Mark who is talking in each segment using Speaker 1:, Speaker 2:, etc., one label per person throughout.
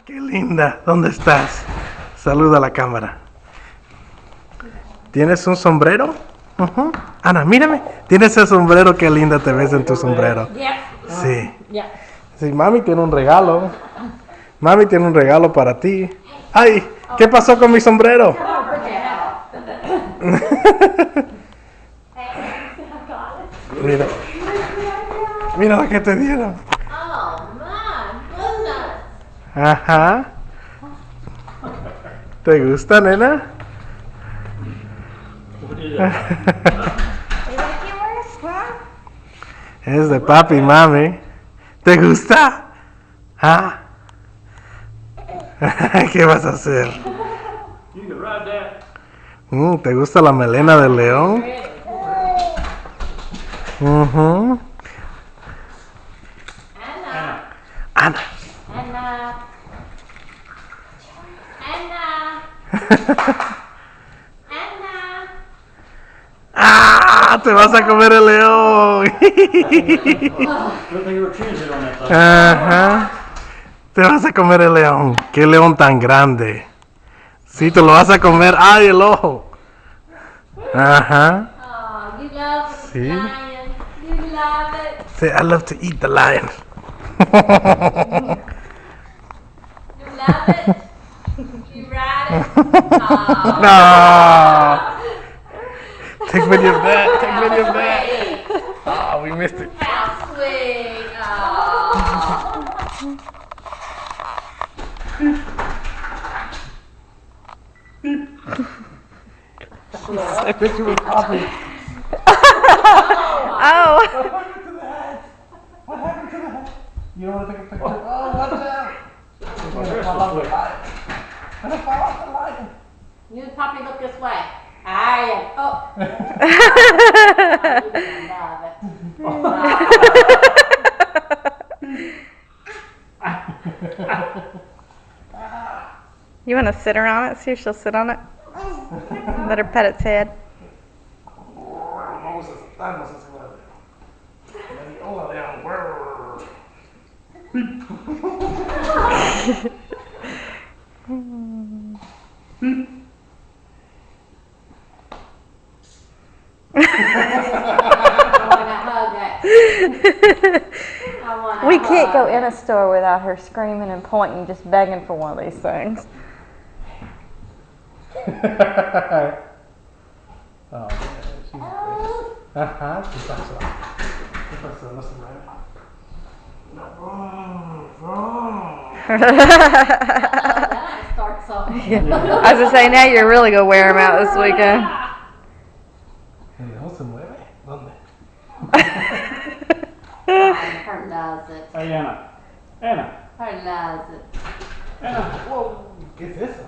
Speaker 1: qué linda. ¿Dónde estás? Saluda a la cámara. ¿Tienes un sombrero? Ana, mírame. Tienes el sombrero, qué linda te ves en tu sombrero. Sí. Sí, mami tiene un regalo. Mami tiene un regalo para ti. ¡Ay! ¿Qué pasó con mi sombrero? Mira. Mira lo que te dieron. Ajá. ¿Te gusta, nena? Es de papi y mami. ¿Te gusta? ¿Ah? ¿Qué vas a hacer? ¿Te gusta la melena del león? Ana. ¡Ah! ¡Te vas a comer el león! Ajá. Te vas a comer el león. ¡Qué león tan grande! Sí, te lo vas a comer. ¡Ay, el ojo! Ajá. Sí. Say, I love to eat the lion.
Speaker 2: You love it? You ride it?
Speaker 1: No. Take video of that. Take video of that. Oh, we missed it.
Speaker 2: How sweet. Oh.
Speaker 1: That picture with Poppy.
Speaker 3: Oh.
Speaker 1: What happened to the hat? What happened to the hat? You don't want to take a picture? Oh, watch out. It's going to fall off the lion. It's going to fall off the lion.
Speaker 2: You and Poppy look this way. Aye. Oh. You love it.
Speaker 3: You want to sit her on it? See if she'll sit on it? Let her pet its head. We can't go in a store without her screaming and pointing, just begging for one of these things.
Speaker 1: Oh, she's great. Ajá, ¿qué pasó? ¿Qué pasó? No se mueve. No, bro.
Speaker 2: Start something.
Speaker 3: I was going to say, now you're really going to wear them out this weekend.
Speaker 1: ¿No se mueve? ¿Dónde?
Speaker 2: Her loves it.
Speaker 4: Hey, Anna. Anna.
Speaker 2: Her loves it.
Speaker 1: Anna, whoa. ¿Qué es eso?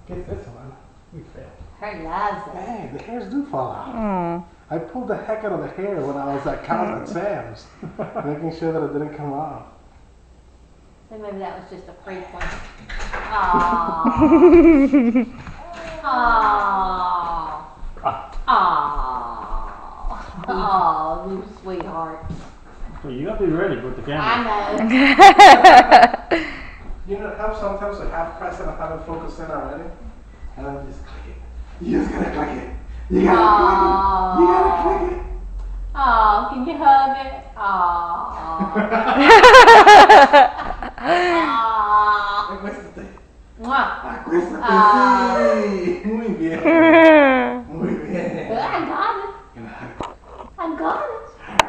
Speaker 1: ¿Qué es eso, Ana? Muy feo.
Speaker 2: Her loves it.
Speaker 1: Hey, the hairs do fall out.
Speaker 3: Mm.
Speaker 1: I pulled the heck out of the hair when I was at Sam's, making sure that it didn't come off.
Speaker 2: So maybe that was just a freak one. Aww. Aww. Aww. Aww, you sweetheart.
Speaker 4: Well, you gotta be ready with the camera.
Speaker 2: I know.
Speaker 1: You know, it helps sometimes to have press and have it focus in already, and then just click it. You just gotta click it. You gotta click it. You gotta click it.
Speaker 2: Aw, can you hug it? Aw.
Speaker 1: Acuéstate.
Speaker 2: Mwah.
Speaker 1: Acuéstate. Sí. Muy bien. Muy bien.
Speaker 2: I got it. I got it.